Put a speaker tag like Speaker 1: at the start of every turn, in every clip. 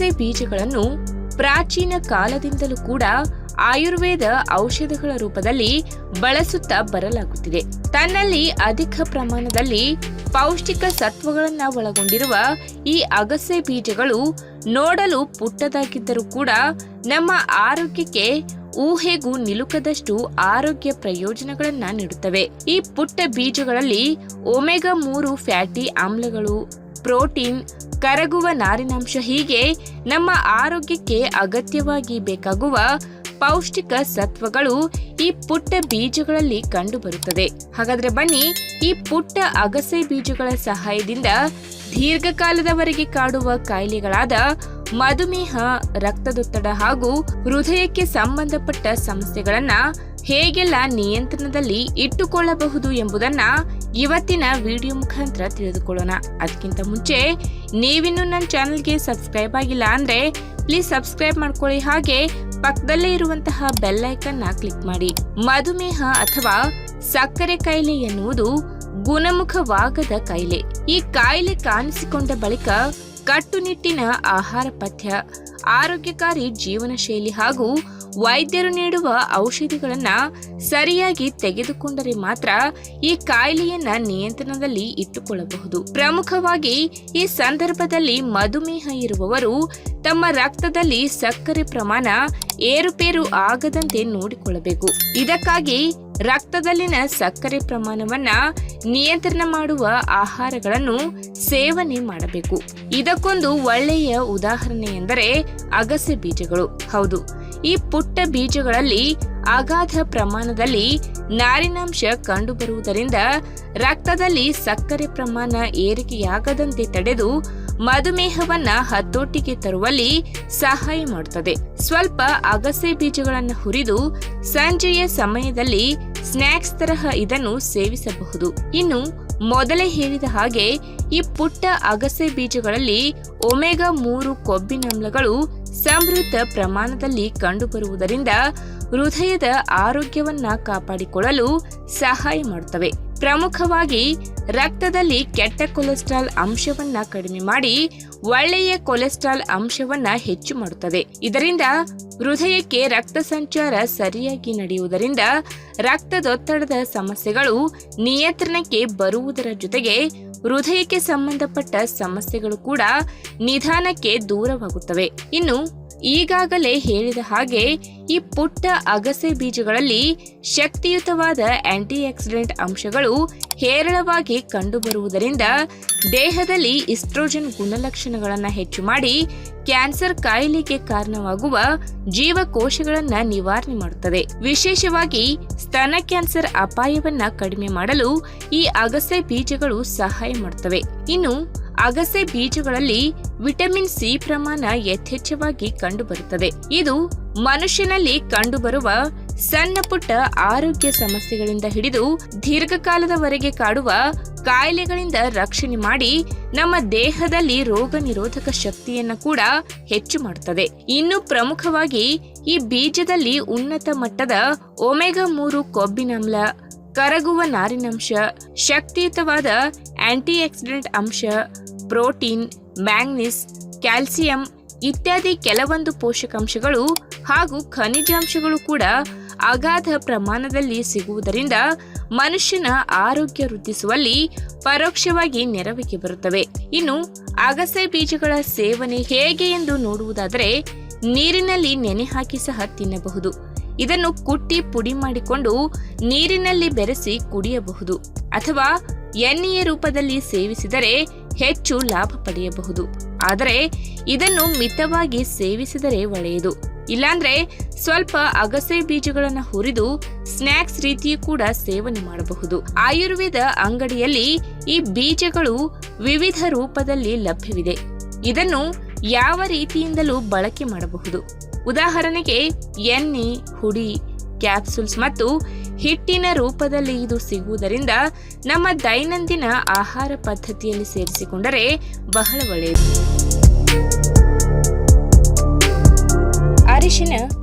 Speaker 1: ಅಗಸೆ ಬೀಜಗಳನ್ನು ಪ್ರಾಚೀನ ಕಾಲದಿಂದಲೂ ಕೂಡ ಆಯುರ್ವೇದ ಔಷಧಗಳ ರೂಪದಲ್ಲಿ ಬಳಸುತ್ತಾ ಬರಲಾಗುತ್ತಿದೆ. ತನ್ನಲ್ಲಿ ಅಧಿಕ ಪ್ರಮಾಣದಲ್ಲಿ ಪೌಷ್ಟಿಕ ಸತ್ವಗಳನ್ನ ಒಳಗೊಂಡಿರುವ ಈ ಅಗಸೆ ಬೀಜಗಳು ನೋಡಲು ಪುಟ್ಟದಾಗಿದ್ದರೂ ಕೂಡ ನಮ್ಮ ಆರೋಗ್ಯಕ್ಕೆ ಊಹೆಗೂ ನಿಲುಕದಷ್ಟು ಆರೋಗ್ಯ ಪ್ರಯೋಜನಗಳನ್ನ ನೀಡುತ್ತವೆ. ಈ ಪುಟ್ಟ ಬೀಜಗಳಲ್ಲಿ ಒಮೆಗಾ 3 ಫ್ಯಾಟಿ ಆಮ್ಲಗಳು, ಪ್ರೋಟೀನ್, ಕರಗುವ ನಾರಿನಾಂಶ ಹೀಗೆ ನಮ್ಮ ಆರೋಗ್ಯಕ್ಕೆ ಅಗತ್ಯವಾಗಿ ಬೇಕಾಗುವ ಪೌಷ್ಟಿಕ ಸತ್ವಗಳು ಈ ಪುಟ್ಟ ಬೀಜಗಳಲ್ಲಿ ಕಂಡುಬರುತ್ತದೆ. ಹಾಗಾದ್ರೆ ಬನ್ನಿ, ಈ ಪುಟ್ಟ ಅಗಸೆ ಬೀಜಗಳ ಸಹಾಯದಿಂದ ದೀರ್ಘಕಾಲದವರೆಗೆ ಕಾಡುವ ಕಾಯಿಲೆಗಳಾದ ಮಧುಮೇಹ, ರಕ್ತದೊತ್ತಡ ಹಾಗೂ ಹೃದಯಕ್ಕೆ ಸಂಬಂಧಪಟ್ಟ ಸಮಸ್ಯೆಗಳನ್ನ ಹೇಗೆಲ್ಲ ನಿಯಂತ್ರಣದಲ್ಲಿ ಇಟ್ಟುಕೊಳ್ಳಬಹುದು ಎಂಬುದನ್ನ ಇವತ್ತಿನ ವಿಡಿಯೋ ಮುಖಾಂತರ ತಿಳಿದುಕೊಳ್ಳೋಣ. ಅದಕ್ಕಿಂತ ಮುಂಚೆ ನೀವಿನ್ನು ನನ್ನ ಚಾನೆಲ್ಗೆ ಸಬ್ಸ್ಕ್ರೈಬ್ ಆಗಿಲ್ಲ ಅಂದ್ರೆ ಪ್ಲೀಸ್ ಸಬ್ಸ್ಕ್ರೈಬ್ ಮಾಡ್ಕೊಳ್ಳಿ, ಹಾಗೆ ಪಕ್ಕದಲ್ಲೇ ಇರುವಂತಹ ಬೆಲ್ ಐಕನ್ ಕ್ಲಿಕ್ ಮಾಡಿ. ಮಧುಮೇಹ ಅಥವಾ ಸಕ್ಕರೆ ಕಾಯಿಲೆ ಎನ್ನುವುದು ಗುಣಮುಖವಾಗದ ಕಾಯಿಲೆ. ಈ ಕಾಯಿಲೆ ಕಾಣಿಸಿಕೊಂಡ ಬಳಿಕ ಕಟ್ಟುನಿಟ್ಟಿನ ಆಹಾರ ಪಥ್ಯ, ಆರೋಗ್ಯಕಾರಿ ಜೀವನ ಶೈಲಿ ಹಾಗೂ ವೈದ್ಯರು ನೀಡುವ ಔಷಧಿಗಳನ್ನ ಸರಿಯಾಗಿ ತೆಗೆದುಕೊಂಡರೆ ಮಾತ್ರ ಈ ಕಾಯಿಲೆಯನ್ನ ನಿಯಂತ್ರಣದಲ್ಲಿ ಇಟ್ಟುಕೊಳ್ಳಬಹುದು. ಪ್ರಮುಖವಾಗಿ ಈ ಸಂದರ್ಭದಲ್ಲಿ ಮಧುಮೇಹ ಇರುವವರು ತಮ್ಮ ರಕ್ತದಲ್ಲಿ ಸಕ್ಕರೆ ಪ್ರಮಾಣ ಏರುಪೇರು ಆಗದಂತೆ ನೋಡಿಕೊಳ್ಳಬೇಕು. ಇದಕ್ಕಾಗಿ ರಕ್ತದಲ್ಲಿನ ಸಕ್ಕರೆ ಪ್ರಮಾಣವನ್ನ ನಿಯಂತ್ರಣ ಮಾಡುವ ಆಹಾರಗಳನ್ನು ಸೇವನೆ ಮಾಡಬೇಕು. ಇದಕ್ಕೊಂದು ಒಳ್ಳೆಯ ಉದಾಹರಣೆ ಎಂದರೆ ಅಗಸೆ ಬೀಜಗಳು. ಹೌದು, ಈ ಪುಟ್ಟ ಬೀಜಗಳಲ್ಲಿ ಅಗಾಧ ಪ್ರಮಾಣದಲ್ಲಿ ನಾರಿನಾಂಶ ಕಂಡುಬರುವುದರಿಂದ ರಕ್ತದಲ್ಲಿ ಸಕ್ಕರೆ ಪ್ರಮಾಣ ಏರಿಕೆಯಾಗದಂತೆ ತಡೆದು ಮಧುಮೇಹವನ್ನ ಹತೋಟಿಗೆ ತರುವಲ್ಲಿ ಸಹಾಯ ಮಾಡುತ್ತದೆ. ಸ್ವಲ್ಪ ಅಗಸೆ ಬೀಜಗಳನ್ನು ಹುರಿದು ಸಂಜೆಯ ಸಮಯದಲ್ಲಿ ಸ್ನ್ಯಾಕ್ಸ್ ತರಹ ಇದನ್ನು ಸೇವಿಸಬಹುದು. ಇನ್ನು ಮೊದಲೇ ಹೇಳಿದ ಹಾಗೆ ಈ ಪುಟ್ಟ ಅಗಸೆ ಬೀಜಗಳಲ್ಲಿ ಒಮೆಗಾ 3 ಕೊಬ್ಬಿನಾಮ್ಲಗಳು ಸಮೃದ್ಧ ಪ್ರಮಾಣದಲ್ಲಿ ಕಂಡುಬರುವುದರಿಂದ ಹೃದಯದ ಆರೋಗ್ಯವನ್ನ ಕಾಪಾಡಿಕೊಳ್ಳಲು ಸಹಾಯ ಮಾಡುತ್ತವೆ. ಪ್ರಮುಖವಾಗಿ ರಕ್ತದಲ್ಲಿ ಕೆಟ್ಟ ಕೊಲೆಸ್ಟ್ರಾಲ್ ಅಂಶವನ್ನ ಕಡಿಮೆ ಮಾಡಿ ಒಳ್ಳೆಯ ಕೊಲೆಸ್ಟ್ರಾಲ್ ಅಂಶವನ್ನ ಹೆಚ್ಚು ಮಾಡುತ್ತದೆ. ಇದರಿಂದ ಹೃದಯಕ್ಕೆ ರಕ್ತ ಸಂಚಾರ ಸರಿಯಾಗಿ ನಡೆಯುವುದರಿಂದ ರಕ್ತದೊತ್ತಡದ ಸಮಸ್ಯೆಗಳು ನಿಯಂತ್ರಣಕ್ಕೆ ಬರುವುದರ ಜೊತೆಗೆ ಹೃದಯಕ್ಕೆ ಸಂಬಂಧಪಟ್ಟ ಸಮಸ್ಯೆಗಳು ಕೂಡ ನಿಧಾನಕ್ಕೆ ದೂರವಾಗುತ್ತವೆ. ಇನ್ನು ಈಗಾಗಲೇ ಹೇಳಿದ ಹಾಗೆ ಈ ಪುಟ್ಟ ಅಗಸೆ ಬೀಜಗಳಲ್ಲಿ ಶಕ್ತಿಯುತವಾದ ಆಂಟಿ ಆಕ್ಸಿಡೆಂಟ್ ಅಂಶಗಳು ಹೇರಳವಾಗಿ ಕಂಡುಬರುವುದರಿಂದ ದೇಹದಲ್ಲಿ ಈಸ್ಟ್ರೋಜನ್ ಗುಣಲಕ್ಷಣಗಳನ್ನು ಹೆಚ್ಚು ಮಾಡಿ ಕ್ಯಾನ್ಸರ್ ಕಾಯಿಲೆಗೆ ಕಾರಣವಾಗುವ ಜೀವಕೋಶಗಳನ್ನ ನಿವಾರಣೆ ಮಾಡುತ್ತದೆ. ವಿಶೇಷವಾಗಿ ಸ್ತನ ಕ್ಯಾನ್ಸರ್ ಅಪಾಯವನ್ನ ಕಡಿಮೆ ಮಾಡಲು ಈ ಅಗಸೆ ಬೀಜಗಳು ಸಹಾಯ ಮಾಡುತ್ತವೆ. ಇನ್ನು ಅಗಸೆ ಬೀಜಗಳಲ್ಲಿ ವಿಟಮಿನ್ ಸಿ ಪ್ರಮಾಣ ಯಥೇಚ್ಛವಾಗಿ ಕಂಡುಬರುತ್ತದೆ. ಇದು ಮನುಷ್ಯನಲ್ಲಿ ಕಂಡುಬರುವ ಸಣ್ಣ ಪುಟ್ಟ ಆರೋಗ್ಯ ಸಮಸ್ಯೆಗಳಿಂದ ಹಿಡಿದು ದೀರ್ಘಕಾಲದವರೆಗೆ ಕಾಡುವ ಕಾಯಿಲೆಗಳಿಂದ ರಕ್ಷಣೆ ಮಾಡಿ ನಮ್ಮ ದೇಹದಲ್ಲಿ ರೋಗ ನಿರೋಧಕ ಶಕ್ತಿಯನ್ನ ಕೂಡ ಹೆಚ್ಚು ಮಾಡುತ್ತದೆ. ಇನ್ನು ಪ್ರಮುಖವಾಗಿ ಈ ಬೀಜದಲ್ಲಿ ಉನ್ನತ ಮಟ್ಟದ ಒಮೆಗಾ 3 ಕೊಬ್ಬಿನಾಮ್ಲ, ಕರಗುವ ನಾರಿನಾಂಶ, ಶಕ್ತಿಯುತವಾದ ಆಂಟಿ ಆಕ್ಸಿಡೆಂಟ್ ಅಂಶ, ಪ್ರೋಟೀನ್, ಮ್ಯಾಂಗ್ನೀಸ್, ಕ್ಯಾಲ್ಸಿಯಂ ಇತ್ಯಾದಿ ಕೆಲವೊಂದು ಪೋಷಕಾಂಶಗಳು ಹಾಗೂ ಖನಿಜಾಂಶಗಳು ಕೂಡ ಅಗಾಧ ಪ್ರಮಾಣದಲ್ಲಿ ಸಿಗುವುದರಿಂದ ಮನುಷ್ಯನ ಆರೋಗ್ಯ ವೃದ್ಧಿಸುವಲ್ಲಿ ಪರೋಕ್ಷವಾಗಿ ನೆರವಿಗೆ ಬರುತ್ತವೆ. ಇನ್ನು ಅಗಸೆ ಬೀಜಗಳ ಸೇವನೆ ಹೇಗೆ ಎಂದು ನೋಡುವುದಾದರೆ ನೀರಿನಲ್ಲಿ ನೆನೆ ಹಾಕಿ ಸಹ ತಿನ್ನಬಹುದು. ಇದನ್ನು ಕುಟ್ಟಿ ಪುಡಿ ಮಾಡಿಕೊಂಡು ನೀರಿನಲ್ಲಿ ಬೆರೆಸಿ ಕುಡಿಯಬಹುದು ಅಥವಾ ಎಣ್ಣೆಯ ರೂಪದಲ್ಲಿ ಸೇವಿಸಿದರೆ ಹೆಚ್ಚು ಲಾಭ ಪಡೆಯಬಹುದು. ಆದರೆ ಇದನ್ನು ಮಿತವಾಗಿ ಸೇವಿಸಿದರೆ ಒಳ್ಳೆಯದು. ಇಲ್ಲಾಂದ್ರೆ ಸ್ವಲ್ಪ ಅಗಸೆ ಬೀಜಗಳನ್ನು ಹುರಿದು ಸ್ನ್ಯಾಕ್ಸ್ ರೀತಿಯೂ ಕೂಡ ಸೇವನೆ ಮಾಡಬಹುದು. ಆಯುರ್ವೇದ ಅಂಗಡಿಯಲ್ಲಿ ಈ ಬೀಜಗಳು ವಿವಿಧ ರೂಪದಲ್ಲಿ ಲಭ್ಯವಿದೆ. ಇದನ್ನು ಯಾವ ರೀತಿಯಿಂದಲೂ ಬಳಕೆ ಮಾಡಬಹುದು. ಉದಾಹರಣೆಗೆ ಎಣ್ಣೆ, ಹುಡಿ, ಕ್ಯಾಪ್ಸೂಲ್ಸ್ ಮತ್ತು ಹಿಟ್ಟಿನ ರೂಪದಲ್ಲಿ ಇದು ಸಿಗುವುದರಿಂದ ನಮ್ಮ ದೈನಂದಿನ ಆಹಾರ ಪದ್ಧತಿಯಲ್ಲಿ ಸೇರಿಸಿಕೊಂಡರೆ ಬಹಳ ಒಳ್ಳೆಯದು. ಅರಿಶಿನ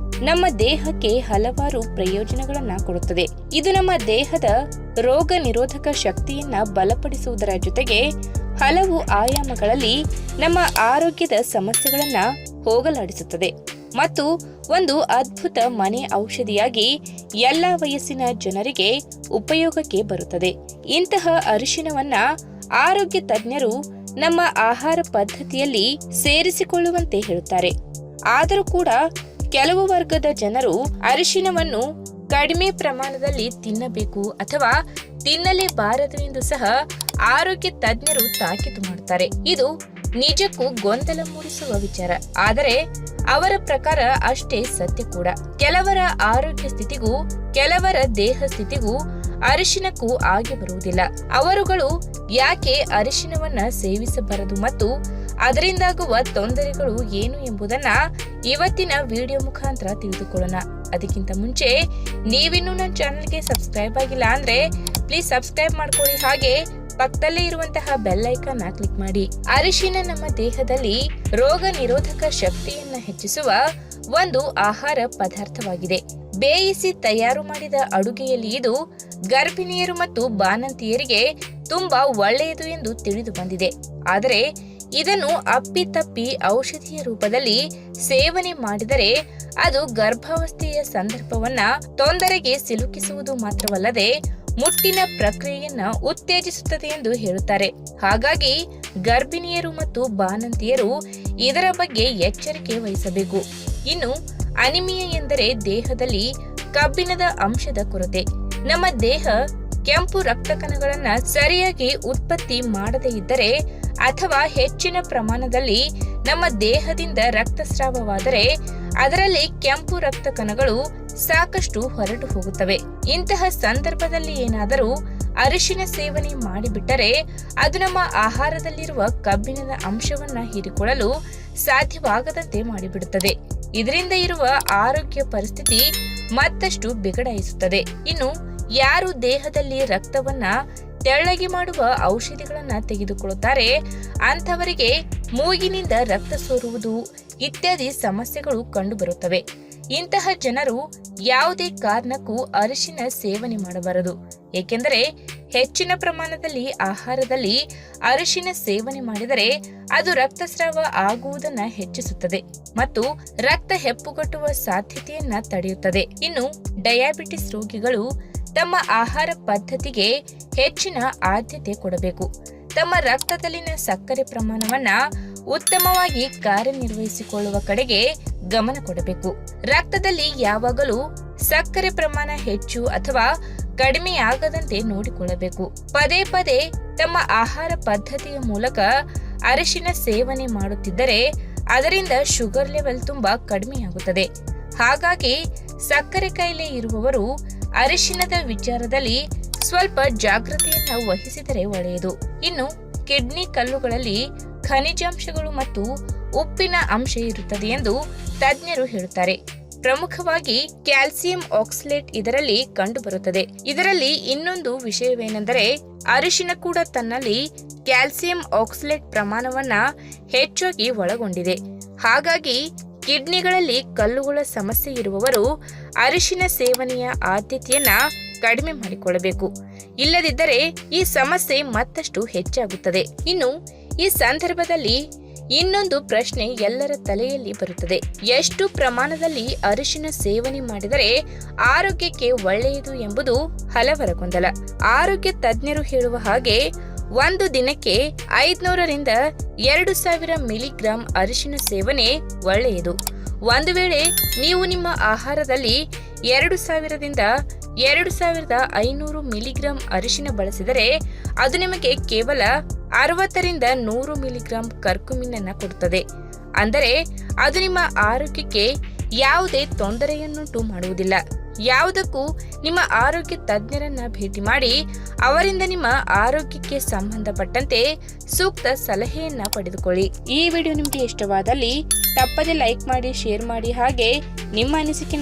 Speaker 1: ನಮ್ಮ ದೇಹಕ್ಕೆ ಹಲವಾರು ಪ್ರಯೋಜನಗಳನ್ನ ಕೊಡುತ್ತದೆ. ಇದು ನಮ್ಮ ದೇಹದ ರೋಗ ನಿರೋಧಕ ಶಕ್ತಿಯನ್ನ ಬಲಪಡಿಸುವುದರ ಜೊತೆಗೆ ಹಲವು ಆಯಾಮಗಳಲ್ಲಿ ನಮ್ಮ ಆರೋಗ್ಯದ ಸಮಸ್ಯೆಗಳನ್ನ ಹೋಗಲಾಡಿಸುತ್ತದೆ ಮತ್ತು ಒಂದು ಅದ್ಭುತ ಮನೆ ಔಷಧಿಯಾಗಿ ಎಲ್ಲ ವಯಸ್ಸಿನ ಜನರಿಗೆ ಉಪಯೋಗಕ್ಕೆ ಬರುತ್ತದೆ. ಇಂತಹ ಅರಿಶಿನವನ್ನ ಆರೋಗ್ಯ ತಜ್ಞರು ನಮ್ಮ ಆಹಾರ ಪದ್ಧತಿಯಲ್ಲಿ ಸೇರಿಸಿಕೊಳ್ಳುವಂತೆ ಹೇಳುತ್ತಾರೆ. ಆದರೂ ಕೂಡ ಕೆಲವು ವರ್ಗದ ಜನರು ಅರಿಶಿನವನ್ನು ಕಡಿಮೆ ಪ್ರಮಾಣದಲ್ಲಿ ತಿನ್ನಬೇಕು ಅಥವಾ ತಿನ್ನಲೇಬಾರದು ಎಂದು ಸಹ ಆರೋಗ್ಯ ತಜ್ಞರು ತಾಕೀತು ಮಾಡುತ್ತಾರೆ. ಇದು ನಿಜಕ್ಕೂ ಗೊಂದಲ ಮೂಡಿಸುವ ವಿಚಾರ, ಆದರೆ ಅವರ ಪ್ರಕಾರ ಅಷ್ಟೇ ಸತ್ಯ ಕೂಡ. ಕೆಲವರ ಆರೋಗ್ಯ ಸ್ಥಿತಿಗೂ ಕೆಲವರ ದೇಹ ಸ್ಥಿತಿಗೂ ಅರಿಶಿನಕ್ಕೂ ಆಗಿ ಬರುವುದಿಲ್ಲ. ಅವರುಗಳು ಯಾಕೆ ಅರಿಶಿನವನ್ನ ಸೇವಿಸಬಾರದು ಮತ್ತು ಅದರಿಂದಾಗುವ ತೊಂದರೆಗಳು ಏನು ಎಂಬುದನ್ನ ಇವತ್ತಿನ ವಿಡಿಯೋ ಮುಖಾಂತರ ತಿಳಿದುಕೊಳ್ಳೋಣ. ಅದಕ್ಕಿಂತ ಮುಂಚೆ ನೀವಿನ್ನೂ ನನ್ನ ಚಾನೆಲ್ಗೆ ಸಬ್ಸ್ಕ್ರೈಬ್ ಆಗಿಲ್ಲ ಅಂದ್ರೆ ಪ್ಲೀಸ್ ಸಬ್ಸ್ಕ್ರೈಬ್ ಮಾಡ್ಕೊಳ್ಳಿ, ಹಾಗೆ ಪಕ್ಕದಲ್ಲೇ ಇರುವಂತಹ ಬೆಲ್ ಐಕಾನ್ ಕ್ಲಿಕ್ ಮಾಡಿ. ಅರಿಶಿನ ನಮ್ಮ ದೇಹದಲ್ಲಿ ರೋಗ ನಿರೋಧಕ ಶಕ್ತಿಯನ್ನ ಹೆಚ್ಚಿಸುವ ಒಂದು ಆಹಾರ ಪದಾರ್ಥವಾಗಿದೆ. ಬೇಯಿಸಿ ತಯಾರು ಮಾಡಿದ ಅಡುಗೆಯಲ್ಲಿ ಇದು ಗರ್ಭಿಣಿಯರು ಮತ್ತು ಬಾಣಂತಿಯರಿಗೆ ತುಂಬಾ ಒಳ್ಳೆಯದು ಎಂದು ತಿಳಿದು ಬಂದಿದೆ. ಆದರೆ ಇದನ್ನು ಅಪ್ಪಿತಪ್ಪಿ ಔಷಧಿಯ ರೂಪದಲ್ಲಿ ಸೇವನೆ ಮಾಡಿದರೆ ಅದು ಗರ್ಭಾವಸ್ಥೆಯ ಸಂದರ್ಭವನ್ನ ತೊಂದರೆಗೆ ಸಿಲುಕಿಸುವುದು ಮಾತ್ರವಲ್ಲದೆ ಮುಟ್ಟಿನ ಪ್ರಕ್ರಿಯೆಯನ್ನ ಉತ್ತೇಜಿಸುತ್ತದೆ ಎಂದು ಹೇಳುತ್ತಾರೆ. ಹಾಗಾಗಿ ಗರ್ಭಿಣಿಯರು ಮತ್ತು ಬಾಣಂತಿಯರು ಇದರ ಬಗ್ಗೆ ಎಚ್ಚರಿಕೆ ವಹಿಸಬೇಕು. ಇನ್ನು ಅನಿಮಿಯಾ ಎಂದರೆ ದೇಹದಲ್ಲಿ ಕಬ್ಬಿಣದ ಅಂಶದ ಕೊರತೆ. ನಮ್ಮ ದೇಹ ಕೆಂಪು ರಕ್ತ ಕಣಗಳನ್ನ ಸರಿಯಾಗಿ ಉತ್ಪತ್ತಿ ಮಾಡದೇ ಇದ್ದರೆ ಅಥವಾ ಹೆಚ್ಚಿನ ಪ್ರಮಾಣದಲ್ಲಿ ನಮ್ಮ ದೇಹದಿಂದ ರಕ್ತಸ್ರಾವವಾದರೆ ಅದರಲ್ಲಿ ಕೆಂಪು ರಕ್ತ ಕಣಗಳು ಸಾಕಷ್ಟು ಹೊರಟು ಹೋಗುತ್ತವೆ. ಇಂತಹ ಸಂದರ್ಭದಲ್ಲಿ ಏನಾದರೂ ಅರಿಶಿನ ಸೇವನೆ ಮಾಡಿಬಿಟ್ಟರೆ ಅದು ನಮ್ಮ ಆಹಾರದಲ್ಲಿರುವ ಕಬ್ಬಿಣದ ಅಂಶವನ್ನ ಹೀರಿಕೊಳ್ಳಲು ಸಾಧ್ಯವಾಗದಂತೆ ಮಾಡಿಬಿಡುತ್ತದೆ. ಇದರಿಂದ ಇರುವ ಆರೋಗ್ಯ ಪರಿಸ್ಥಿತಿ ಮತ್ತಷ್ಟು ಬಿಗಡಾಯಿಸುತ್ತದೆ. ಇನ್ನು ಯಾರು ದೇಹದಲ್ಲಿ ರಕ್ತವನ್ನ ತೆಳ್ಳಗೆ ಮಾಡುವ ಔಷಧಿಗಳನ್ನ ತೆಗೆದುಕೊಳ್ಳುತ್ತಾರೆ ಅಂಥವರಿಗೆ ಮೂಗಿನಿಂದ ರಕ್ತ ಸೋರುವುದು ಇತ್ಯಾದಿ ಸಮಸ್ಯೆಗಳು ಕಂಡುಬರುತ್ತವೆ. ಇಂತಹ ಜನರು ಯಾವುದೇ ಕಾರಣಕ್ಕೂ ಅರಿಶಿನ ಸೇವನೆ ಮಾಡಬಾರದು. ಏಕೆಂದರೆ ಹೆಚ್ಚಿನ ಪ್ರಮಾಣದಲ್ಲಿ ಆಹಾರದಲ್ಲಿ ಅರಿಶಿನ ಸೇವನೆ ಮಾಡಿದರೆ ಅದು ರಕ್ತಸ್ರಾವ ಆಗುವುದನ್ನ ಹೆಚ್ಚಿಸುತ್ತದೆ ಮತ್ತು ರಕ್ತ ಹೆಪ್ಪುಗಟ್ಟುವ ಸಾಧ್ಯತೆಯನ್ನ ತಡೆಯುತ್ತದೆ. ಇನ್ನು ಡಯಾಬಿಟಿಸ್ ರೋಗಿಗಳು ತಮ್ಮ ಆಹಾರ ಪದ್ಧತಿಗೆ ಹೆಚ್ಚಿನ ಆದ್ಯತೆ ಕೊಡಬೇಕು. ತಮ್ಮ ರಕ್ತದಲ್ಲಿನ ಸಕ್ಕರೆ ಪ್ರಮಾಣವನ್ನ ಉತ್ತಮವಾಗಿ ಕಾರ್ಯನಿರ್ವಹಿಸಿಕೊಳ್ಳುವ ಕಡೆಗೆ ಗಮನ ಕೊಡಬೇಕು. ರಕ್ತದಲ್ಲಿ ಯಾವಾಗಲೂ ಸಕ್ಕರೆ ಪ್ರಮಾಣ ಹೆಚ್ಚು ಅಥವಾ ಕಡಿಮೆಯಾಗದಂತೆ ನೋಡಿಕೊಳ್ಳಬೇಕು. ಪದೇ ಪದೇ ತಮ್ಮ ಆಹಾರ ಪದ್ಧತಿಯ ಮೂಲಕ ಅರಿಶಿನ ಸೇವನೆ ಮಾಡುತ್ತಿದ್ದರೆ ಅದರಿಂದ ಶುಗರ್ ಲೆವೆಲ್ ತುಂಬಾ ಕಡಿಮೆಯಾಗುತ್ತದೆ. ಹಾಗಾಗಿ ಸಕ್ಕರೆ ಕಾಯಿಲೆ ಇರುವವರು ಅರಿಶಿನದ ವಿಚಾರದಲ್ಲಿ ಸ್ವಲ್ಪ ಜಾಗೃತಿಯನ್ನು ವಹಿಸಿದರೆ ಒಳ್ಳೆಯದು. ಇನ್ನು ಕಿಡ್ನಿ ಕಲ್ಲುಗಳಲ್ಲಿ ಖನಿಜಾಂಶಗಳು ಮತ್ತು ಉಪ್ಪಿನ ಅಂಶ ಇರುತ್ತದೆ ಎಂದು ತಜ್ಞರು ಹೇಳುತ್ತಾರೆ. ಪ್ರಮುಖವಾಗಿ ಕ್ಯಾಲ್ಸಿಯಂ ಆಕ್ಸಲೇಟ್ ಇದರಲ್ಲಿ ಕಂಡುಬರುತ್ತದೆ. ಇದರಲ್ಲಿ ಇನ್ನೊಂದು ವಿಷಯವೇನೆಂದರೆ ಅರಿಶಿನ ಕೂಡ ತನ್ನಲ್ಲಿ ಕ್ಯಾಲ್ಸಿಯಂ ಆಕ್ಸಲೇಟ್ ಪ್ರಮಾಣವನ್ನ ಹೆಚ್ಚಾಗಿ ಒಳಗೊಂಡಿದೆ. ಹಾಗಾಗಿ ಕಿಡ್ನಿಗಳಲ್ಲಿ ಕಲ್ಲುಗಳ ಸಮಸ್ಯೆ ಇರುವವರು ಅರಿಶಿನ ಸೇವನೆಯ ಆದ್ಯತೆಯನ್ನ ಕಡಿಮೆ ಮಾಡಿಕೊಳ್ಳಬೇಕು. ಇಲ್ಲದಿದ್ದರೆ ಈ ಸಮಸ್ಯೆ ಮತ್ತಷ್ಟು ಹೆಚ್ಚಾಗುತ್ತದೆ. ಇನ್ನು ಈ ಸಂದರ್ಭದಲ್ಲಿ ಇನ್ನೊಂದು ಪ್ರಶ್ನೆ ಎಲ್ಲರ ತಲೆಯಲ್ಲಿ ಬರುತ್ತದೆ. ಎಷ್ಟು ಪ್ರಮಾಣದಲ್ಲಿ ಅರಿಶಿನ ಸೇವನೆ ಮಾಡಿದರೆ ಆರೋಗ್ಯಕ್ಕೆ ಒಳ್ಳೆಯದು ಎಂಬುದು ಹಲವರ ಗೊಂದಲ. ಆರೋಗ್ಯ ತಜ್ಞರು ಹೇಳುವ ಹಾಗೆ ಒಂದು ದಿನಕ್ಕೆ 500 ರಿಂದ 2000 ಮಿಲಿಗ್ರಾಂ ಅರಿಶಿನ ಸೇವನೆ ಒಳ್ಳೆಯದು. ಒಂದು ವೇಳೆ ನೀವು ನಿಮ್ಮ ಆಹಾರದಲ್ಲಿ 2000 ರಿಂದ 2500 ಮಿಲಿಗ್ರಾಂ ಅರಿಶಿನ ಬಳಸಿದರೆ ಅದು ನಿಮಗೆ ಕೇವಲ 60 ರಿಂದ 100 ಮಿಲಿಗ್ರಾಂ ಕರ್ಕುಮಿನ್ ಕೊಡುತ್ತದೆ. ಅಂದರೆ ಅದು ನಿಮ್ಮ ಆರೋಗ್ಯಕ್ಕೆ ಯಾವುದೇ ತೊಂದರೆಯನ್ನುಂಟು ಮಾಡುವುದಿಲ್ಲ. ಯಾವುದಕ್ಕೂ ನಿಮ್ಮ ಆರೋಗ್ಯ ತಜ್ಞರನ್ನ ಭೇಟಿ ಮಾಡಿ ಅವರಿಂದ ನಿಮ್ಮ ಆರೋಗ್ಯಕ್ಕೆ ಸಂಬಂಧಪಟ್ಟಂತೆ ಸೂಕ್ತ ಸಲಹೆಯನ್ನ ಪಡೆದುಕೊಳ್ಳಿ. ಈ ವಿಡಿಯೋ ನಿಮಗೆ ಇಷ್ಟವಾದಲ್ಲಿ ತಪ್ಪದೆ ಲೈಕ್ ಮಾಡಿ, ಶೇರ್ ಮಾಡಿ, ಹಾಗೆ ನಿಮ್ಮ ಅನಿಸಿಕೆ